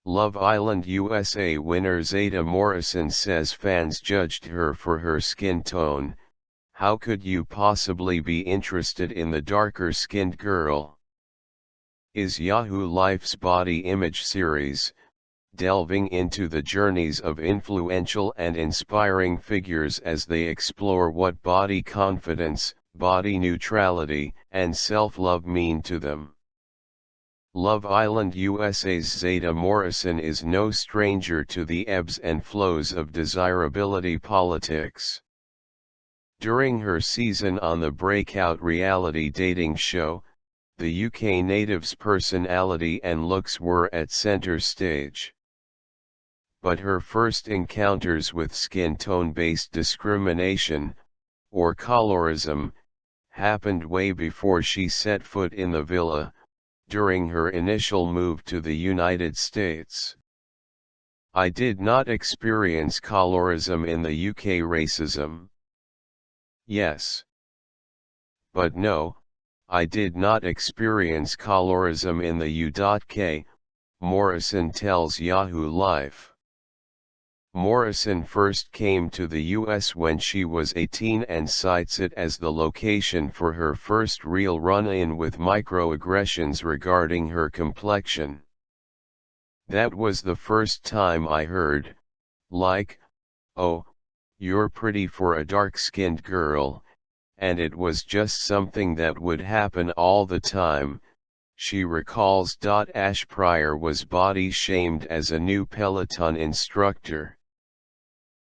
Love Island USA winner Zeta Morrison says fans judged her for her skin tone. How could you possibly be interested in the darker-skinned girl? Is Yahoo Life's body image series, delving into the journeys of influential and inspiring figures as they explore what body confidence, body neutrality, and self-love mean to them. Love Island USA's Zeta Morrison is no stranger to the ebbs and flows of desirability politics. During her season on the breakout reality dating show, the UK native's personality and looks were at center stage. But her first encounters with skin tone-based discrimination, or colorism, happened way before she set foot in the villa, during her initial move to the United States. I did not experience colorism in the UK. Racism? Yes. But no, I did not experience colorism in the UK, Morrison tells Yahoo Life. Morrison first came to the US when she was 18 and cites it as the location for her first real run-in with microaggressions regarding her complexion. That was the first time I heard, like, "Oh, you're pretty for a dark-skinned girl," and it was just something that would happen all the time, she recalls. Pryor was body-shamed as a new Peloton instructor.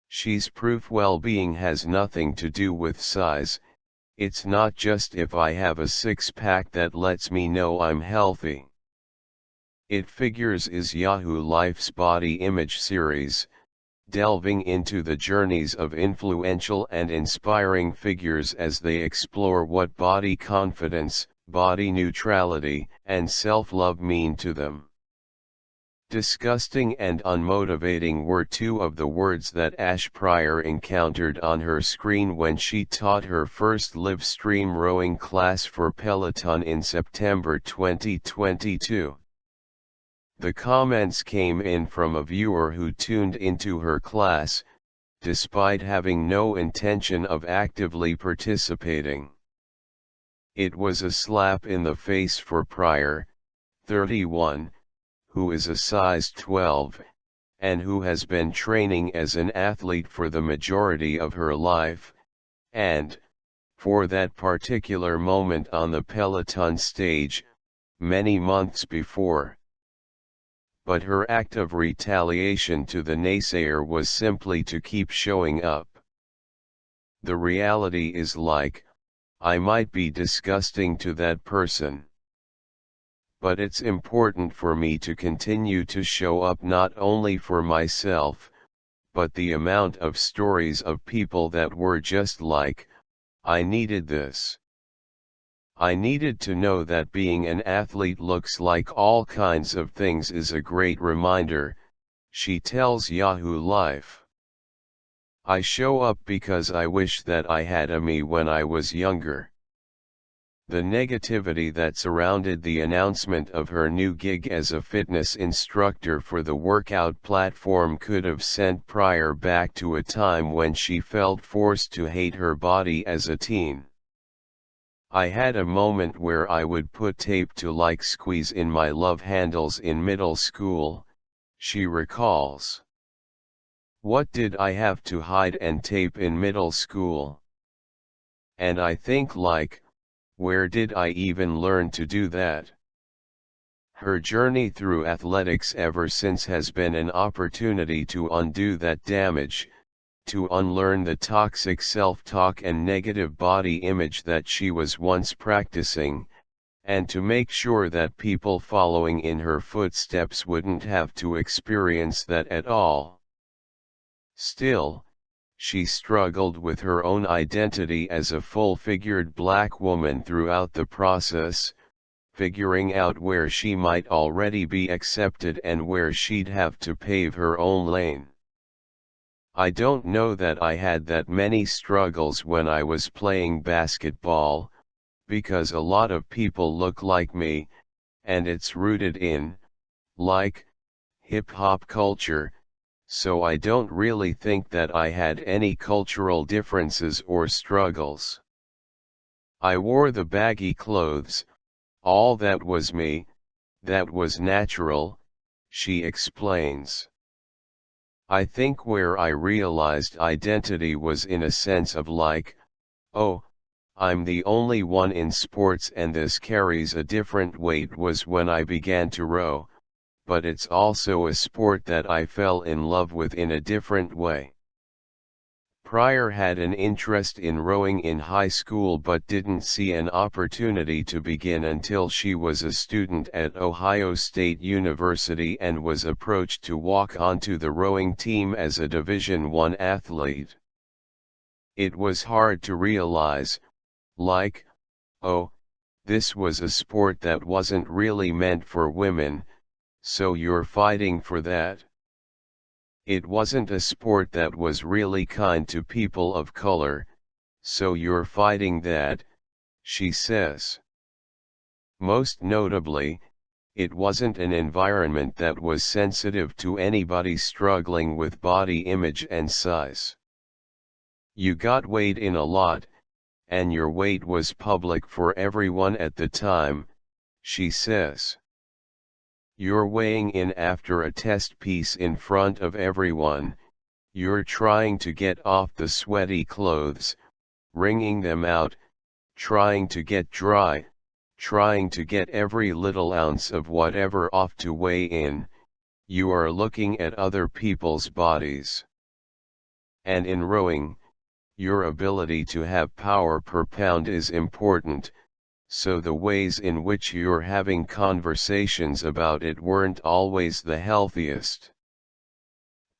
She's proof well-being has nothing to do with size. It's not just if I have a six-pack that lets me know I'm healthy. It figures is Yahoo Life's body image series, delving into the journeys of influential and inspiring figures as they explore what body confidence, body neutrality, and self-love mean to them. Disgusting and unmotivating were two of the words that Pryor encountered on her screen when she taught her first live stream rowing class for Peloton in September 2022. The comments came in from a viewer who tuned into her class, despite having no intention of actively participating. It was a slap in the face for Pryor, 31, who is a size 12, and who has been training as an athlete for the majority of her life, and, for that particular moment on the Peloton stage, many months before. But her act of retaliation to the naysayer was simply to keep showing up. The reality is, like, I might be disgusting to that person. But it's important for me to continue to show up not only for myself, but the amount of stories of people that were just like, I needed this. I needed to know that being an athlete looks like all kinds of things is a great reminder, she tells Yahoo Life. I show up because I wish that I had a me when I was younger. The negativity that surrounded the announcement of her new gig as a fitness instructor for the workout platform could have sent Pryor back to a time when she felt forced to hate her body as a teen. I had a moment where I would put tape to like squeeze in my love handles in middle school, she recalls. What did I have to hide and tape in middle school? And I think, like, where did I even learn to do that? Her journey through athletics ever since has been an opportunity to undo that damage, to unlearn the toxic self-talk and negative body image that she was once practicing, and to make sure that people following in her footsteps wouldn't have to experience that at all. Still, she struggled with her own identity as a full-figured black woman throughout the process, figuring out where she might already be accepted and where she'd have to pave her own lane. I don't know that I had that many struggles when I was playing basketball, because a lot of people look like me, and it's rooted in, like, hip-hop culture, so I don't really think that I had any cultural differences or struggles. I wore the baggy clothes, all that was me, that was natural, she explains. I think where I realized identity was in a sense of like, oh, I'm the only one in sports and this carries a different weight was when I began to row, but it's also a sport that I fell in love with in a different way. Pryor had an interest in rowing in high school but didn't see an opportunity to begin until she was a student at Ohio State University and was approached to walk onto the rowing team as a Division I athlete. It was hard to realize, like, oh, this was a sport that wasn't really meant for women, so you're fighting for that. It wasn't a sport that was really kind to people of color, so you're fighting that, she says. Most notably, it wasn't an environment that was sensitive to anybody struggling with body image and size. You got weighed in a lot, and your weight was public for everyone at the time, she says. You're weighing in after a test piece in front of everyone, you're trying to get off the sweaty clothes, wringing them out, trying to get dry, trying to get every little ounce of whatever off to weigh in, you are looking at other people's bodies. And in rowing, your ability to have power per pound is important, so the ways in which you're having conversations about it weren't always the healthiest.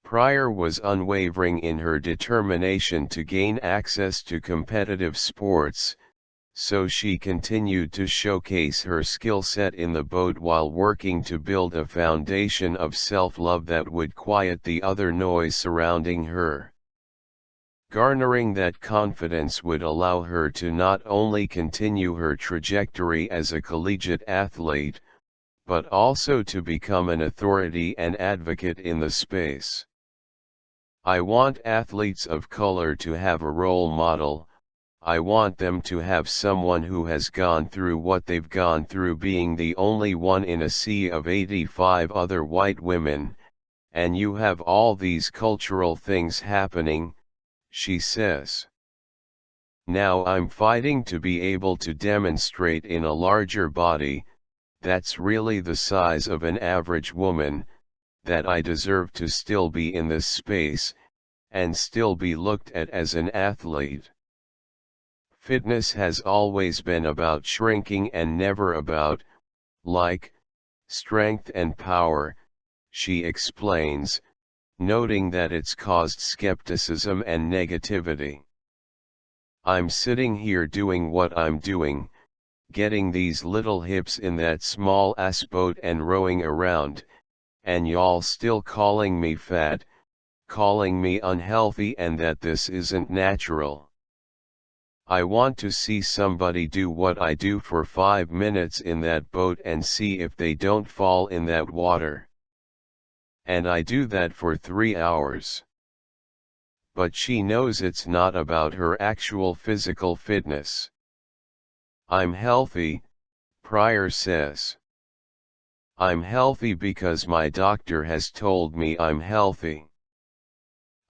Pryor was unwavering in her determination to gain access to competitive sports, so she continued to showcase her skill set in the boat while working to build a foundation of self-love that would quiet the other noise surrounding her. Garnering that confidence would allow her to not only continue her trajectory as a collegiate athlete, but also to become an authority and advocate in the space. I want athletes of color to have a role model. I want them to have someone who has gone through what they've gone through being the only one in a sea of 85 other white women, and you have all these cultural things happening, she says. Now I'm fighting to be able to demonstrate in a larger body, that's really the size of an average woman, that I deserve to still be in this space, and still be looked at as an athlete. Fitness has always been about shrinking and never about, like, strength and power, she explains, noting that it's caused skepticism and negativity. I'm sitting here doing what I'm doing, getting these little hips in that small ass boat and rowing around, and y'all still calling me fat, calling me unhealthy and that this isn't natural. I want to see somebody do what I do for 5 minutes in that boat and see if they don't fall in that water. And I do that for 3 hours. But she knows it's not about her actual physical fitness. I'm healthy, Pryor says. I'm healthy because my doctor has told me I'm healthy.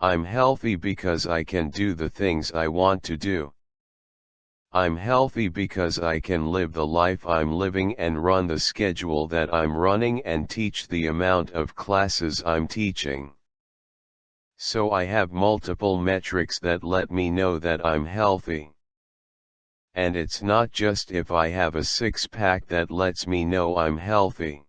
I'm healthy because I can do the things I want to do. I'm healthy because I can live the life I'm living and run the schedule that I'm running and teach the amount of classes I'm teaching. So I have multiple metrics that let me know that I'm healthy. And it's not just if I have a six-pack that lets me know I'm healthy.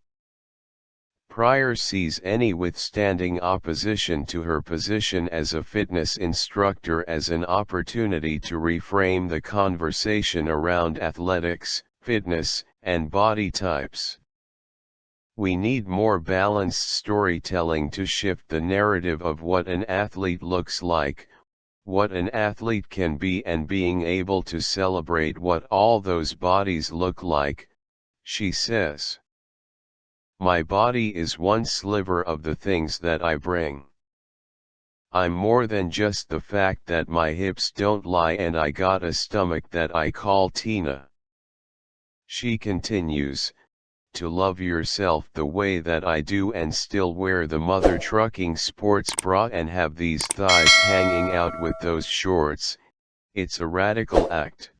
Pryor sees any withstanding opposition to her position as a fitness instructor as an opportunity to reframe the conversation around athletics, fitness, and body types. We need more balanced storytelling to shift the narrative of what an athlete looks like, what an athlete can be, and being able to celebrate what all those bodies look like, she says. My body is one sliver of the things that I bring. I'm more than just the fact that my hips don't lie and I got a stomach that I call Tina. She continues, to love yourself the way that I do and still wear the mother trucking sports bra and have these thighs hanging out with those shorts, it's a radical act.